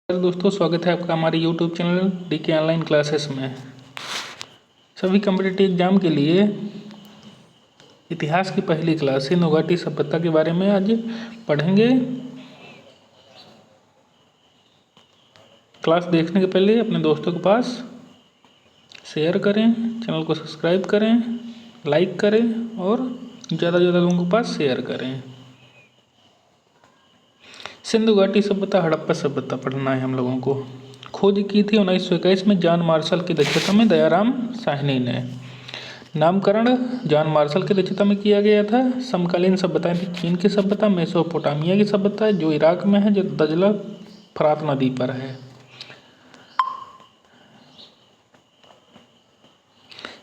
Hello दोस्तों, स्वागत है आपका हमारे YouTube channel DK online classes में। सभी कम्पिटिटिव एग्जाम के लिए इतिहास की पहली क्लास सिंधु घाटी सभ्यता के बारे में आज पढ़ेंगे। क्लास देखने के पहले अपने दोस्तों के पास शेयर करें, चैनल को सब्सक्राइब करें, लाइक करें और ज़्यादा से ज़्यादा लोगों के पास शेयर करें। सिंधु घाटी सभ्यता, हड़प्पा सभ्यता पढ़ना है हम लोगों को। खोज की थी 1921 में जॉन मार्शल की अध्यक्षता में दयाराम साहनी ने। नामकरण जॉन मार्शल की अध्यक्षता में किया गया था। समकालीन सभ्यताएं थी चीन की सभ्यता, मेसोपोटामिया की सभ्यता जो इराक में है, जो दजला फरात नदी पर है।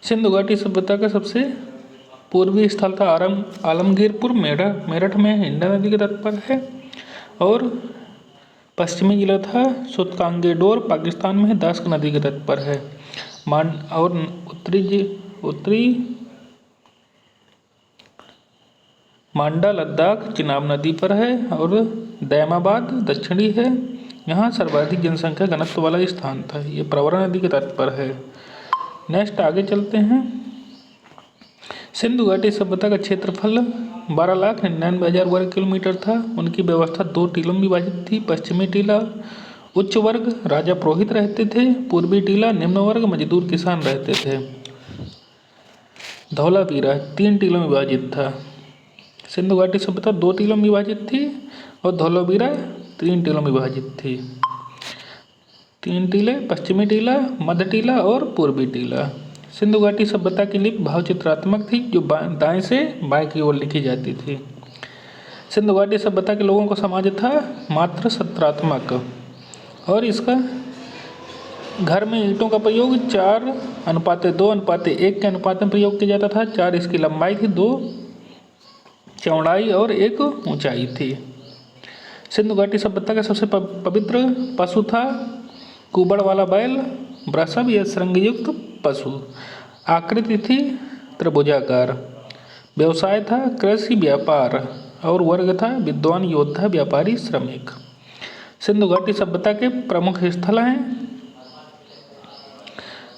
सिंधु घाटी सभ्यता का सबसे पूर्वी स्थल था आलमगीरपुर, मेरठ में हिंडा नदी के तट पर है। और पश्चिमी जिला था सुतकांगेडोर, पाकिस्तान में दास्क नदी के तट पर है। और उत्तरी मांडा लद्दाख चिनाब नदी पर है। और दैमाबाद दक्षिणी है, यहाँ सर्वाधिक जनसंख्या घनत्व वाला स्थान था। ये प्रवरा नदी के तट पर है। नेक्स्ट आगे चलते हैं। सिंधु घाटी सभ्यता का क्षेत्रफल 12,99,000 वर्ग किलोमीटर था। उनकी व्यवस्था 2 टीलों में विभाजित थी। पश्चिमी टीला उच्च वर्ग राजा पुरोहित रहते थे। पूर्वी टीला निम्न वर्ग मजदूर किसान रहते थे। धौलावीरा 3 टीलों में विभाजित था। सिंधु घाटी सभ्यता 2 टीलों में विभाजित थी और धौलावीरा 3 टीलों में विभाजित थी। 3 टीले, पश्चिमी टीला, मध्य टीला और पूर्वी टीला। सिंधु घाटी सभ्यता की लिपि भावचित्रात्मक थी, जो दाएं से बाएं की ओर लिखी जाती थी। सिंधु घाटी सभ्यता के लोगों का समाज था मात्र सत्रात्मक, और इसका घर में ईंटों का प्रयोग 4:2:1 के अनुपात में प्रयोग किया जाता था। 4 इसकी लंबाई थी, 2 चौड़ाई और 1 ऊंचाई थी। सिंधु घाटी सभ्यता का सबसे पवित्र पशु था कुबड़ वाला बैल, वृषभ या श्रृंगयुक्त पशु। आकृति थी त्रिभुजाकार। व्यवसाय था कृषि व्यापार और वर्ग था विद्वान, योद्धा, व्यापारी, श्रमिक। सिंधु घाटी सभ्यता के प्रमुख स्थल हैं।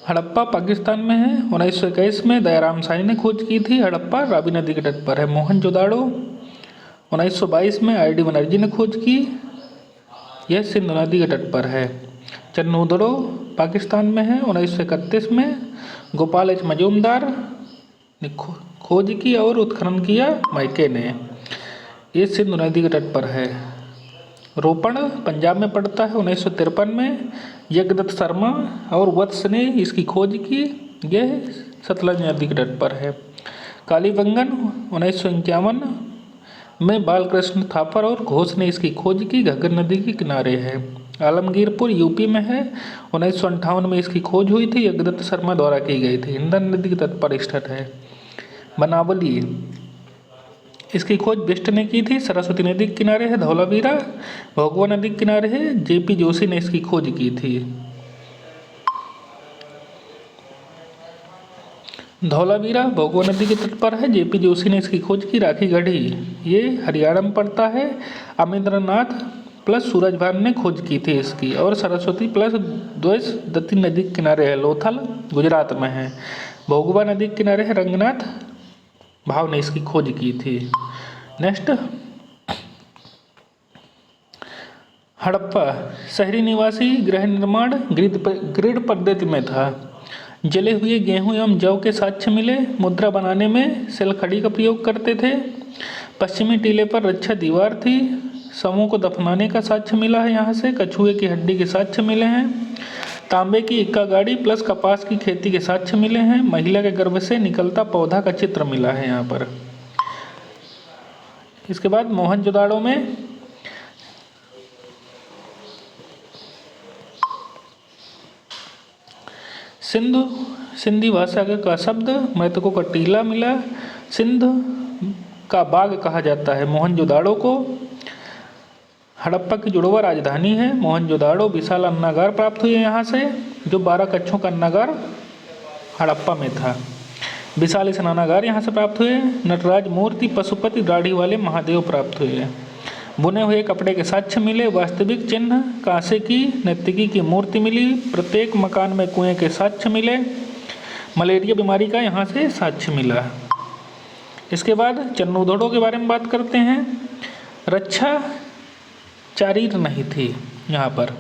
हड़प्पा पाकिस्तान में है। 1921 में दयाराम साहनी ने खोज की थी। हड़प्पा रावी नदी के तट पर है। मोहनजोदाड़ो 1922 में ID बनर्जी ने खोज की। यह सिंधु नदी के तट पर है। चन्नूदड़ो पाकिस्तान में है। 1931 में गोपाल एच मजूमदार ने खोज की और उत्खनन किया मैके ने। ये सिंधु नदी के तट पर है। रोपण पंजाब में पड़ता है। 1953 में यज्ञदत्त शर्मा और वत्स ने इसकी खोज की। यह सतलज नदी के तट पर है। कालीबंगन 1951 में बालकृष्ण थापर और घोष ने इसकी खोज की। घग्गर नदी के किनारे है। आलमगीरपुर यूपी में है। 1958 में इसकी खोज हुई थी। यज्ञदत्त शर्मा द्वारा की गई थी। हिंडन नदी के तट पर स्थित है। बनावली इसकी खोज बिष्ट ने की थी। सरस्वती नदी के किनारे है। धौलावीरा भोगवा नदी के किनारे है। JP जोशी ने इसकी खोज की थी। धौलावीरा भोगवा नदी के तट पर है। JP जोशी ने इसकी खोज की। राखी गढ़ी ये हरियाणा में पड़ता है। अमरेंद्रनाथ प्लस सूरज भान ने खोज की थी इसकी। और सरस्वती प्लस द्वेष दत्ती नदी के किनारे है। लोथल गुजरात में है। भोगवा नदी के किनारे है। रंगनाथ भाव ने इसकी खोज की थी। नेक्स्ट, हड़प्पा शहरी निवासी गृह निर्माण ग्रिड पद्धति में था। जले हुए गेहूं एवं जौ के साक्ष्य मिले। मुद्रा बनाने में सिलखड़ी का प्रयोग करते थे। पश्चिमी टीले पर रक्षा दीवार थी। समूह को दफनाने का साक्ष्य मिला है। यहाँ से कछुए की हड्डी के साक्ष्य मिले हैं। तांबे की इक्का गाड़ी प्लस कपास की खेती के साक्ष्य मिले हैं। महिला के गर्भ से निकलता पौधा का चित्र मिला है यहाँ पर। इसके बाद मोहनजोदाड़ो में सिंधी भाषा का शब्द मृतकों का टीला मिला। सिंध का बाग कहा जाता है मोहनजोदाड़ो को। हड़प्पा की जुड़वा राजधानी है मोहनजोदाड़ो। विशाल अन्नागार प्राप्त हुए यहाँ से, जो 12 कक्षों का अन्नागार हड़प्पा में था। विशाल स्नानागार यहाँ से प्राप्त हुए। नटराज मूर्ति, पशुपति, दाढ़ी वाले महादेव प्राप्त हुए। बुने हुए कपड़े के साक्ष्य मिले, वास्तविक चिन्ह, कांसे की नर्तकी की मूर्ति मिली, प्रत्येक मकान में कुएं के साक्ष्य मिले, मलेरिया बीमारी का यहाँ से साक्ष्य मिला। इसके बाद चन्नूधड़ों के बारे में बात करते हैं। रक्षा चारीर नहीं थी यहाँ पर।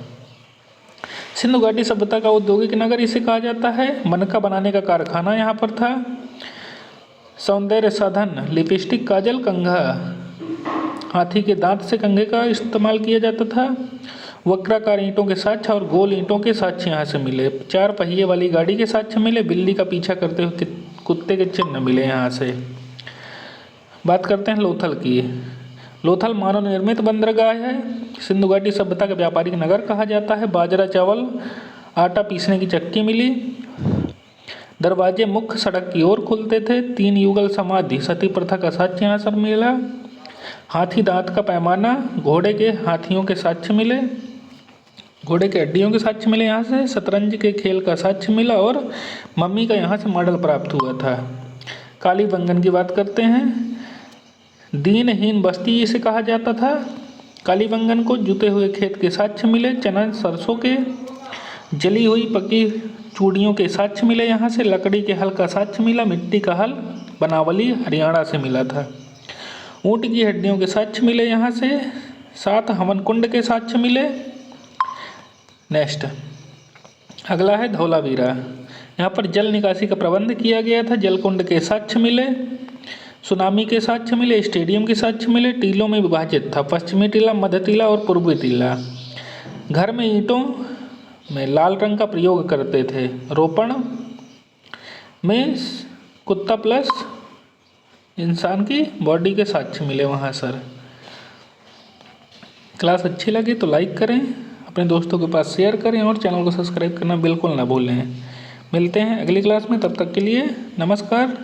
सिंधु घाटी सभ्यता का औद्योगिक नगर इसे कहा जाता है। मनका बनाने का कारखाना यहाँ पर था। सौंदर्य साधन लिपस्टिक, काजल, कंघा, हाथी के दांत से कंघे का इस्तेमाल किया जाता था। वक्राकार ईंटों के साक्ष्य और गोल ईंटों के साक्ष्य यहाँ से मिले। 4 पहिए वाली गाड़ी के साक्ष्य मिले। बिल्ली का पीछा करते हुए कुत्ते के चिन्ह मिले यहाँ से। बात करते हैं लोथल की। लोथल मानव निर्मित बंदरगाह है। सिंधु घाटी सभ्यता का व्यापारिक नगर कहा जाता है। बाजरा, चावल, आटा पीसने की चक्की मिली। दरवाजे मुख्य सड़क की ओर खुलते थे। 3 युगल समाधि, सती प्रथा का साक्ष्य यहाँ पर मिला। हाथी दांत का पैमाना, घोड़े के हाथियों के साक्ष्य मिले, घोड़े के हड्डियों के साक्ष्य मिले यहाँ से। शतरंज के खेल का साक्ष्य मिला और मम्मी का यहाँ से मॉडल प्राप्त हुआ था। कालीबंगन की बात करते हैं। दीनहीन बस्ती इसे कहा जाता था। कालीबंगन को जुते हुए खेत के साक्ष्य मिले। चना, सरसों के जली हुई पकी चूड़ियों के साक्ष्य मिले यहाँ से। लकड़ी के हल का साक्ष्य मिला। मिट्टी का हल बनावली हरियाणा से मिला था। ऊँट की हड्डियों के साक्ष्य मिले यहाँ से। 7 हवन कुंड के साक्ष्य मिले। नेक्स्ट अगला है धौलावीरा। यहाँ पर जल निकासी का प्रबंध किया गया था। जलकुंड के साक्ष्य मिले। सुनामी के साक्ष्य मिले। स्टेडियम के साक्ष्य मिले। टीलों में विभाजित था, पश्चिमी टीला, मध्य टीला और पूर्वी टीला। घर में ईंटों में लाल रंग का प्रयोग करते थे। रोपण में कुत्ता प्लस इंसान की बॉडी के साक्ष्य मिले वहाँ सर। क्लास अच्छी लगी तो लाइक करें, अपने दोस्तों के पास शेयर करें और चैनल को सब्सक्राइब करना बिल्कुल ना भूलें। मिलते हैं अगली क्लास में, तब तक के लिए नमस्कार।